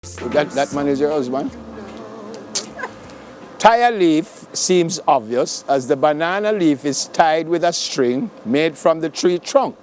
That man is your husband? Tie a leaf seems obvious as the banana leaf is tied with a string made from the tree trunk.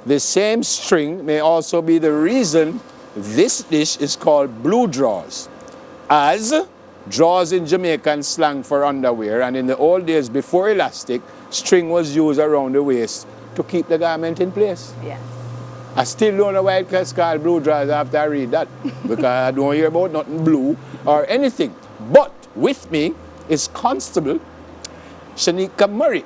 The same string may also be the reason this dish is called blue drawers, as drawers in Jamaican slang for underwear, and in the old days before elastic, string was used around the waist to keep the garment in place. Yes. I still don't know why it's called blue drawers after I read that, because I don't hear about nothing blue or anything. But with me is Constable Shanika Murray,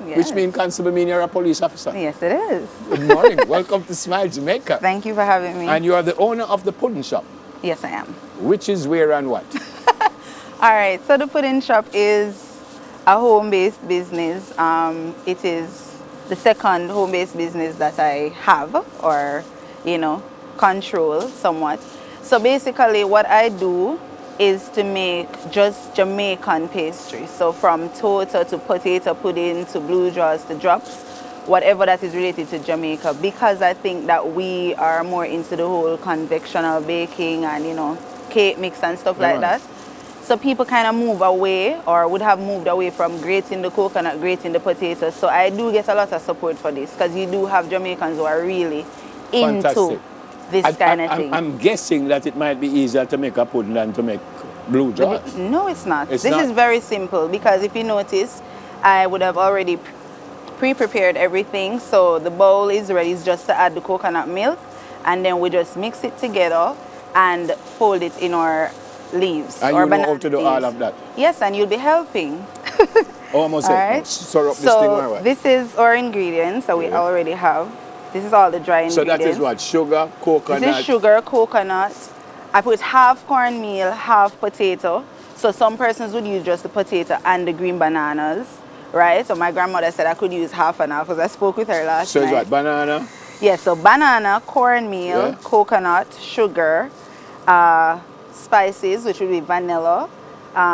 Yes. which means Constable means you're a police officer. Yes, it is. Good morning. Welcome to Smile Jamaica. Thank you for having me. And you are the owner of the pudding shop. Yes, I am. Which is where and what? All right, so the pudding shop is a home-based business. It is the second home-based business that I have, or, control somewhat. So basically what I do is to make just Jamaican pastries. So from torta to potato pudding to blue drawers to drops, whatever that is related to Jamaica, because I think that we are more into the whole convectional baking and, cake mix and stuff like that. So people kind of move away, or would have moved away from grating the coconut, grating the potatoes. So I do get a lot of support for this, because you do have Jamaicans who are really into this kind of thing. I'm guessing that it might be easier to make a pudding than to make blue drawers. No, it's not. This is very simple, because if you notice, I would have already pre-prepared everything. So the bowl is ready. It's just to add the coconut milk, and then we just mix it together and fold it in our leaves. And or you know how to do all of that? Yes, and you'll be helping. Almost right. Stir up this thing or what? This is our ingredients that we already have. This is all the dry ingredients. So that is what? Sugar, coconut? This is sugar, coconut. I put half cornmeal, half potato. So some persons would use just the potato and the green bananas, right? So my grandmother said I could use half and half, because I spoke with her last night. So it's what? Banana? Yes, so banana, cornmeal, coconut, sugar, spices, which would be vanilla,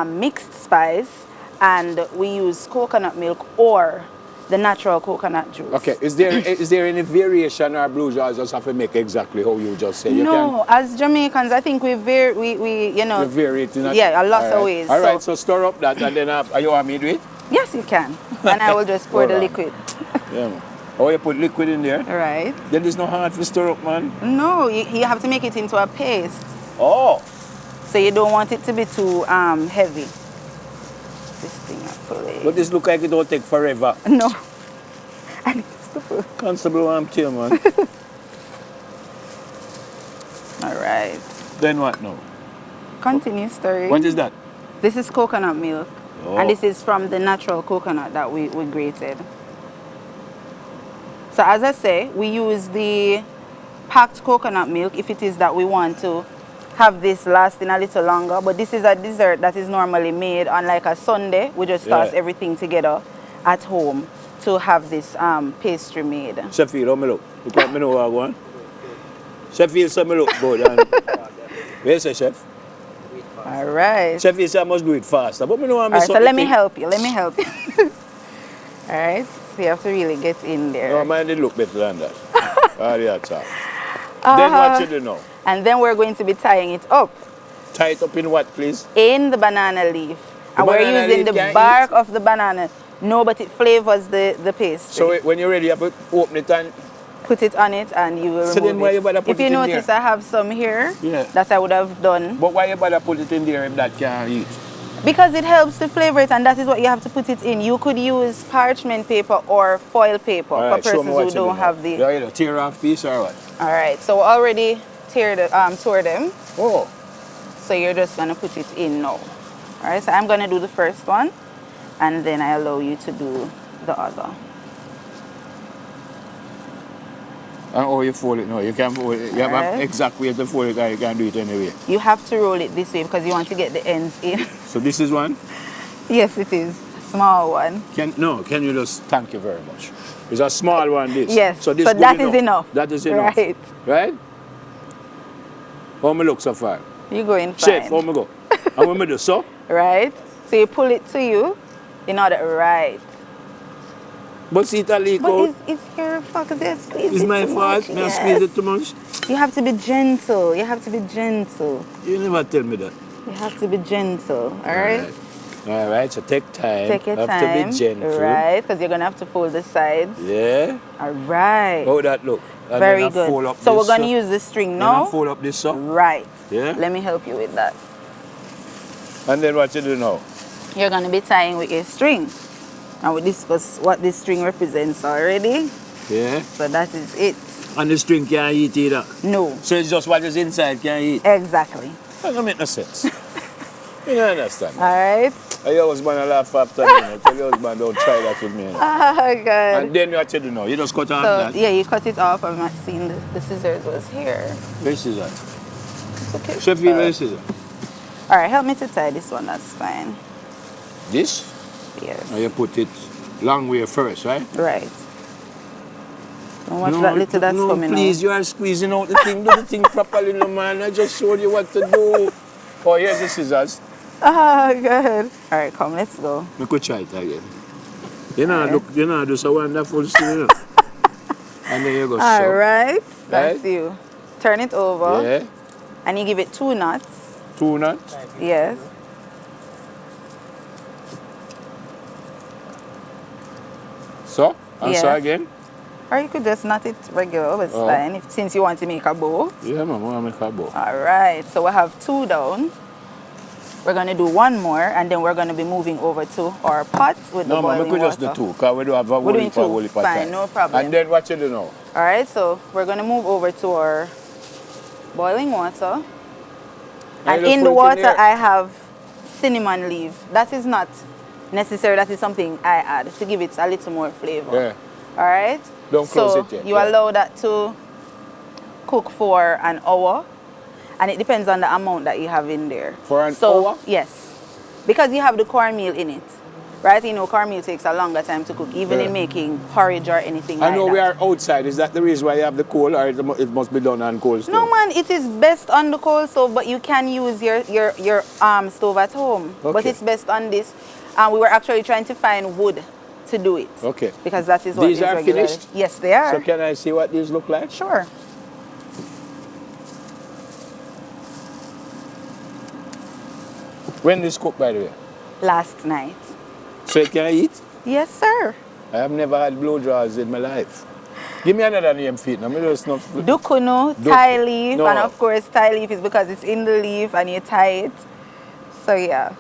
mixed spice, and we use coconut milk or the natural coconut juice. Okay, is there any variation or blue drawers just have to make exactly how you just say? No, as Jamaicans, I think we vary it in a lot of ways. All right, so stir up that, and then are you want me to do it? Yes, you can. And I will just pour the liquid. Yeah, man. Oh, you put liquid in there? Right. Then it's not hard to stir up, man. No, you have to make it into a paste. Oh. So you don't want it to be too heavy. This thing I pull it. But this look like it don't take forever. No. I need to pull. Constable, I'm here, man. All right. Then what now? Continue stirring. What is that? This is coconut milk. Oh. And this is from the natural coconut that we grated. So as I say, we use the packed coconut milk if it is that we want to have this lasting a little longer. But this is a dessert that is normally made on like a Sunday. We just toss everything together at home to have this pastry made. Sheffield, how me look? Look like me know what I want. Sheffield said me look good. Where is the chef? All right. Sheffield said I must do it faster. But me know I'm so let me help you. Let me help you. All right. So you have to really get in there. No, mine did look better than that. All the time. Then what you do now? And then we're going to be tying it up. Tie it up in what, please? In the banana leaf. And we're using the bark of the banana. No, but it flavors the paste. So when you're ready, you open it and put it on it, and you will remove then why you bother put if it you in notice, there? I have some here Yeah. that I would have done. But why you bother put it in there if that can't eat? Because it helps to flavor it, and that is what you have to put it in. You could use parchment paper or foil paper for persons who don't have the... Yeah, tear off piece or what? All right, so we already tore them. Oh. So you're just going to put it in now. All right, so I'm going to do the first one, and then I allow you to do the other. And how you fold it now? You can fold it. You have an exact way to fold it, or you can do it anyway. You have to roll it this way because you want to get the ends in. So this is one? Yes, it is. Small one. Can you just thank you very much? It's a small one, this. Yes, so that is enough. That is enough. Right. Right? How me look so far? You're going fine. Chef, how me go? And when me do so? Right. So you pull it to you in order, right. But see it a leak But out. it's your fault because you squeeze It's it my too fault. much. May I squeeze it too much? You have to be gentle. You have to be gentle. You never tell me that. You have to be gentle. All All right? right. All right, so take time. Take your have time. to be gentle. Right, because you're going to have to fold the sides. Yeah. All right. How that look? And Very then I good. fold up So we're this, going to use the string now. Then I fold up this so. Right. Yeah. Let me help you with that. And then what you do now? You're going to be tying with a string. And we discussed what this string represents already. Yeah. So that is it. And the string can't eat either. No. So it's just what is inside can't eat. Exactly. That don't make no sense. You don't understand. All right. Your husband will laugh after me. Tell your husband don't try that with me. Oh, God. And then what you do now? You just cut off So, that. yeah, you cut it off. I'm not seeing the scissors was here. Where's that? It's okay. Sheffield, where's that? All right, help me to tie this one. That's fine. This? Yes. And you put it long way first, right? Right. Don't watch that little that's no, coming please, out. you are squeezing out the thing. Do the thing properly, no man. I just showed you what to do. Oh, here's the scissors. Oh, good. All right, come, let's go. I could try it again. You know, look, you know, do so wonderful thing, you know. And then you go All so. right. That's Right? you. Turn it over. Yeah. And you give it 2 knots. 2 knots. Yes. So, and so Yes. again. Or you could just knot it regular. It's Oh. fine. Since you want to make a bow. Yeah, man, I want to make a bow. All right. So we have 2 down. We're going to do 1 more. And then we're going to be moving over to our pot with the No, man, boiling we could just water. do 2. Because we don't have a We're doing 2. whole heap of Fine, time. no problem. And then what you do now? All right. So we're going to move over to our boiling water. And just in the put it in water, there. I have cinnamon leaf. That is not necessary. That is something I add to give it a little more flavor. Yeah. All right? Don't close it yet, You yeah. allow that to cook for an hour. And it depends on the amount that you have in there. For an hour? Yes. Because you have the cornmeal in it. Right? You know, cornmeal takes a longer time to cook, even Yeah. in making porridge or anything I like know that. we are outside. Is that the reason why you have the coal, or it must be done on coal stove? No, man, it is best on the coal stove, but you can use your stove at home. But Okay. it's best on this. We were actually trying to find wood to do it. Okay. Because that is what These is are regularly- finished? Yes, they are. So can I see what these look like? Sure. When this cooked, by the way? Last night. So it can eat? Yes, sir. I have never had blow dries in my life. Give me another name for it. Now, me just not... Dukuno, Duk- tie leaf, no. and of course tie leaf is because it's in the leaf and you tie it. So yeah.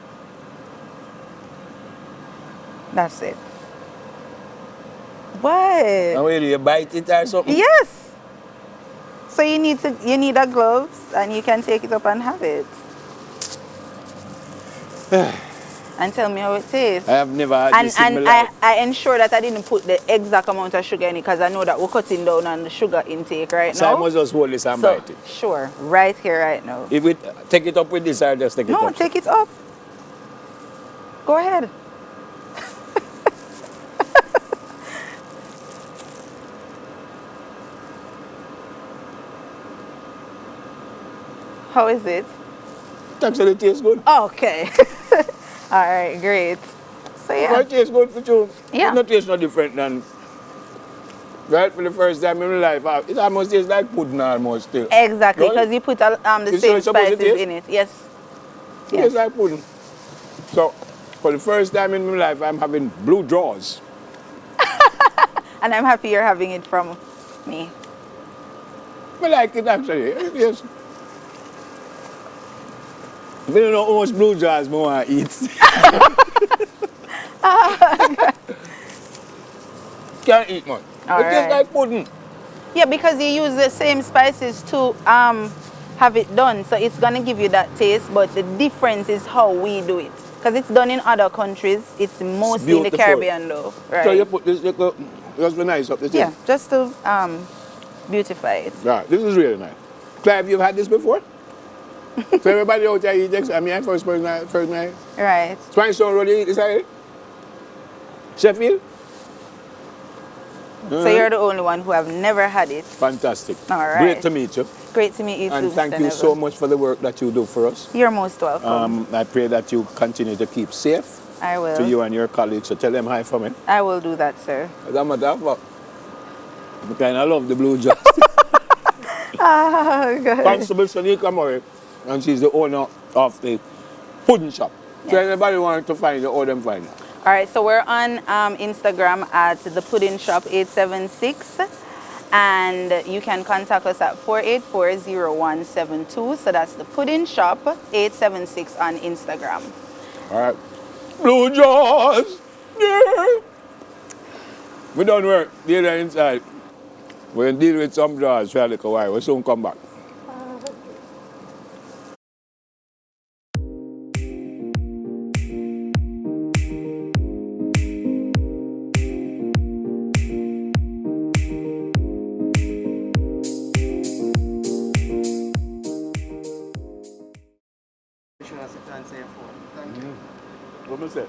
That's it. What? And where do you bite it or something? Yes. So you need a gloves and you can take it up and have it. And tell me how it tastes. I have never had this in And my life. I ensure that I didn't put the exact amount of sugar in it because I know that we're cutting down on the sugar intake right So now. I must just hold this and So, bite it. sure, right here, right now. If we take it up with this, I'll just take it No, up. take it up. Go ahead. How is it? It actually tastes good. Okay. All right, great. So yeah. It tastes good for you. Yeah. It not taste no different than... Right, for the first time in my life, it almost tastes like pudding almost still. Exactly, Right? because you put the It's same supposed to spices taste? in it. Yes. It tastes like pudding. So, for the first time in my life, I'm having blue jaws. And I'm happy you're having it from me. I like it actually. Yes. I don't know how much blue jaws I want to eat. Can't eat much. All It tastes right. like pudding. Yeah, because you use the same spices to have it done. So it's going to give you that taste, but the difference is how we do it. Because it's done in other countries. It's mostly in the beautiful. Caribbean though. Right? So you put this little, just be nice up the thing. Yeah, just to beautify it. Right, this is really nice. Clive, you've had this before? So everybody out there eat this. I mean, I first night. Right. Swine Stone Road, you eat this already? Sheffield? So you're the only one who have never had it. Fantastic. All right. Great to meet you. Great to meet you And too, thank Mr. you Neville. so much for the work that you do for us. You're most welcome. I pray that you continue to keep safe. I will. to you and your colleagues. So tell them hi for me. I will do that, sir. As a matter of fact, I kind of love the blue jacket. Good. Constable Sonika Murray, and she's the owner of the pudding shop. So Yes. anybody want to find you, how them find you? All right, so we're on Instagram at the Pudding Shop 876, and you can contact us at 4840172. So that's the Pudding Shop 876 on Instagram. All right. Blue jaws! Yeah! We done work. They're inside. We'll deal with some jaws for a little while. We'll soon come back.